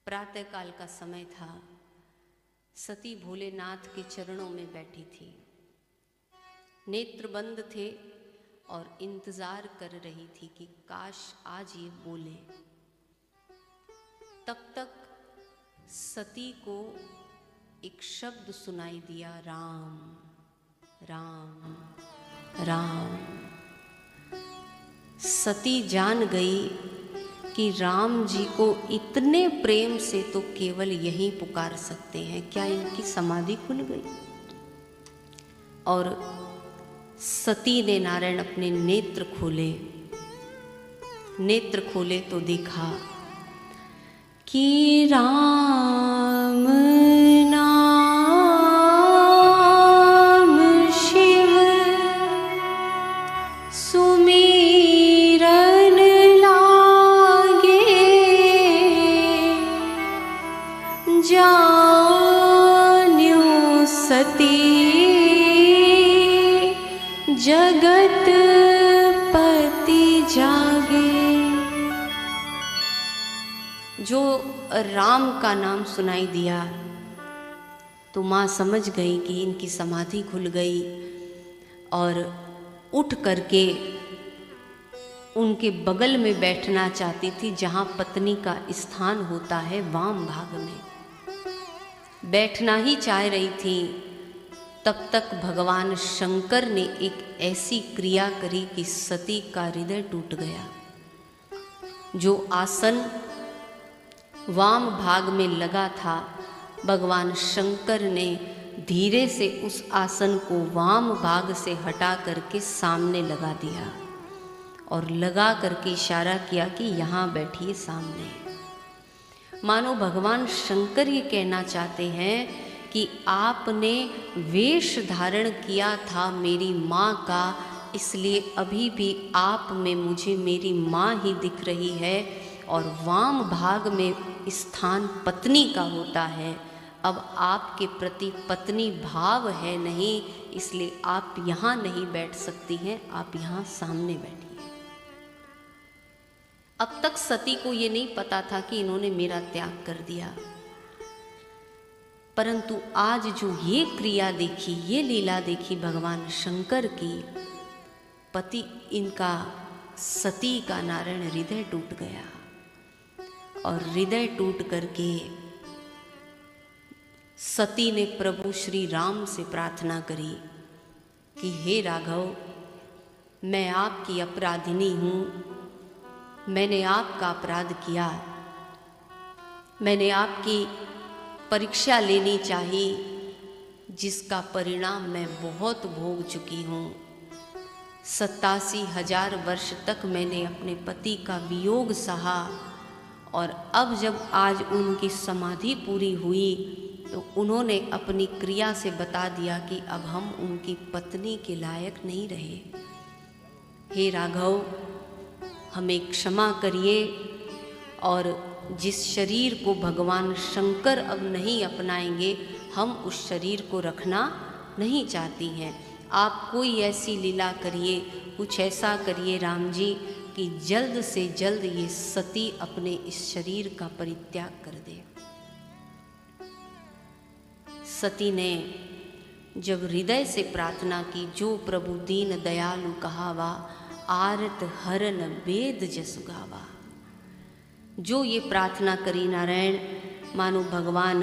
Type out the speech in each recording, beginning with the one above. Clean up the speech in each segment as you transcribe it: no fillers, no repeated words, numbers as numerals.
प्रातःकाल का समय था। सती भोलेनाथ के चरणों में बैठी थी, नेत्र बंद थे और इंतजार कर रही थी कि काश आज ये बोले। तब तक सती को एक शब्द सुनाई दिया, राम राम राम। सती जान गई कि राम जी को इतने प्रेम से तो केवल यही पुकार सकते हैं। क्या इनकी समाधि खुल गई? और सती ने नारायण अपने नेत्र खोले। नेत्र खोले तो देखा कि राम जगत पति जागे। जो राम का नाम सुनाई दिया तो माँ समझ गई कि इनकी समाधि खुल गई और उठ करके उनके बगल में बैठना चाहती थी, जहाँ पत्नी का स्थान होता है वाम भाग में बैठना ही चाह रही थी। तब तक भगवान शंकर ने एक ऐसी क्रिया करी कि सती का हृदय टूट गया। जो आसन वाम भाग में लगा था, भगवान शंकर ने धीरे से उस आसन को वाम भाग से हटा करके सामने लगा दिया और लगा करके इशारा किया कि यहाँ बैठिए सामने। मानो भगवान शंकर ये कहना चाहते हैं कि आपने वेश धारण किया था मेरी माँ का, इसलिए अभी भी आप में मुझे मेरी माँ ही दिख रही है और वाम भाग में स्थान पत्नी का होता है। अब आपके प्रति पत्नी भाव है नहीं, इसलिए आप यहाँ नहीं बैठ सकती हैं, आप यहाँ सामने बैठिए। अब तक सती को ये नहीं पता था कि इन्होंने मेरा त्याग कर दिया, परंतु आज जो ये क्रिया देखी, ये लीला देखी भगवान शंकर की, पति इनका सती का नारायण हृदय टूट गया। और हृदय टूट करके सती ने प्रभु श्री राम से प्रार्थना करी कि हे राघव, मैं आपकी अपराधिनी हूँ, मैंने आपका अपराध किया, मैंने आपकी परीक्षा लेनी चाहिए जिसका परिणाम मैं बहुत भोग चुकी हूँ। 87,000 वर्ष तक मैंने अपने पति का वियोग सहा और अब जब आज उनकी समाधि पूरी हुई तो उन्होंने अपनी क्रिया से बता दिया कि अब हम उनकी पत्नी के लायक नहीं रहे। हे राघव, हमें क्षमा करिए और जिस शरीर को भगवान शंकर अब नहीं अपनाएंगे, हम उस शरीर को रखना नहीं चाहती हैं। आप कोई ऐसी लीला करिए, कुछ ऐसा करिए राम जी कि जल्द से जल्द ये सती अपने इस शरीर का परित्याग कर दे। सती ने जब हृदय से प्रार्थना की, जो प्रभु दीन दयालु कहावा, आरत हरन वेद जसु गावा। जो ये प्रार्थना करी नारायण, मानो भगवान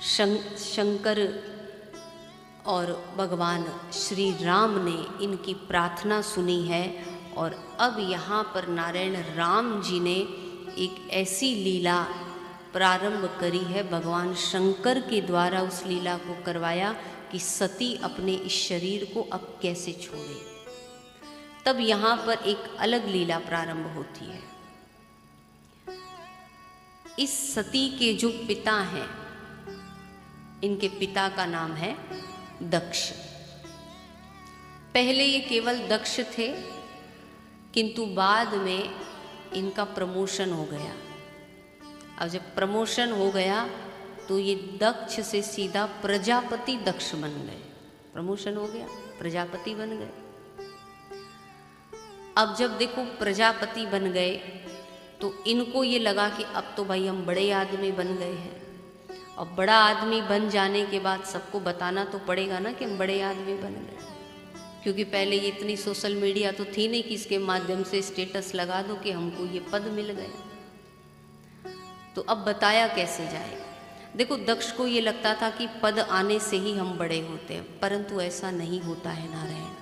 शंकर और भगवान श्री राम ने इनकी प्रार्थना सुनी है। और अब यहाँ पर नारायण राम जी ने एक ऐसी लीला प्रारंभ करी है, भगवान शंकर के द्वारा उस लीला को करवाया कि सती अपने इस शरीर को अब कैसे छोड़े। तब यहाँ पर एक अलग लीला प्रारंभ होती है। इस सती के जो पिता हैं, इनके पिता का नाम है दक्ष। पहले ये केवल दक्ष थे, किंतु बाद में इनका प्रमोशन हो गया। अब जब प्रमोशन हो गया तो ये दक्ष से सीधा प्रजापति दक्ष बन गए। प्रमोशन हो गया, प्रजापति बन गए। अब जब देखो प्रजापति बन गए तो इनको ये लगा कि अब तो भाई हम बड़े आदमी बन गए हैं, और बड़ा आदमी बन जाने के बाद सबको बताना तो पड़ेगा ना कि हम बड़े आदमी बन गए, क्योंकि पहले ये इतनी सोशल मीडिया तो थी नहीं कि इसके माध्यम से स्टेटस लगा दो कि हमको ये पद मिल गए। तो अब बताया कैसे जाए। देखो, दक्ष को ये लगता था कि पद आने से ही हम बड़े होते हैं, परंतु ऐसा नहीं होता है नारायण।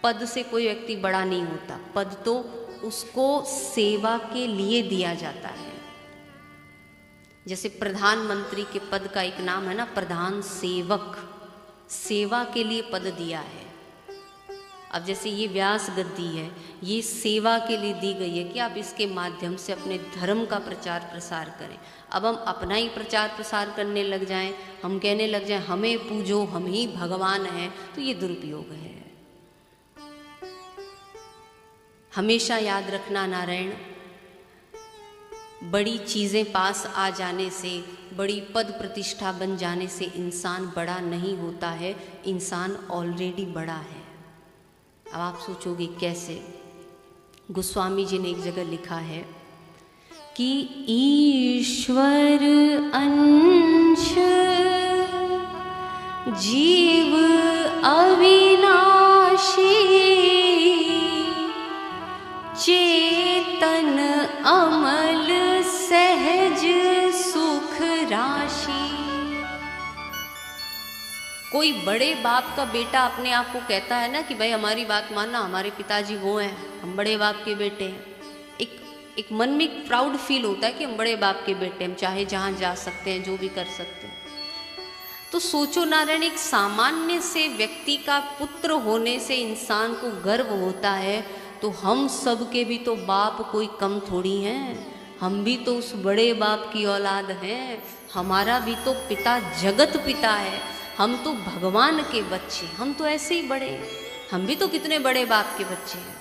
पद से कोई व्यक्ति बड़ा नहीं होता, पद तो उसको सेवा के लिए दिया जाता है। जैसे प्रधानमंत्री के पद का एक नाम है ना, प्रधान सेवक, सेवा के लिए पद दिया है। अब जैसे ये व्यास गद्दी है, ये सेवा के लिए दी गई है कि आप इसके माध्यम से अपने धर्म का प्रचार प्रसार करें। अब हम अपना ही प्रचार प्रसार करने लग जाएं, हम कहने लग जाएं हमें पूजो, हम ही भगवान हैं, तो ये दुरुपयोग है। हमेशा याद रखना नारायण, बड़ी चीज़ें पास आ जाने से, बड़ी पद प्रतिष्ठा बन जाने से इंसान बड़ा नहीं होता है, इंसान ऑलरेडी बड़ा है। अब आप सोचोगे कैसे? गोस्वामी जी ने एक जगह लिखा है कि ईश्वर अंश जीव अविनाशी, चेतन अमल सहज सुख राशि। कोई बड़े बाप का बेटा अपने आप को कहता है ना कि भाई हमारी बात मानना, हमारे पिताजी वो हैं, हम बड़े बाप के बेटे हैं। एक मन में एक प्राउड फील होता है कि हम बड़े बाप के बेटे, हम चाहे जहाँ जा सकते हैं, जो भी कर सकते हैं। तो सोचो नारायण, एक सामान्य से व्यक्ति का पुत्र होने से इंसान को गर्व होता है, तो हम सब के भी तो बाप कोई कम थोड़ी हैं, हम भी तो उस बड़े बाप की औलाद हैं। हमारा भी तो पिता जगत पिता है, हम तो भगवान के बच्चे, हम तो ऐसे ही बड़े, हम भी तो कितने बड़े बाप के बच्चे हैं।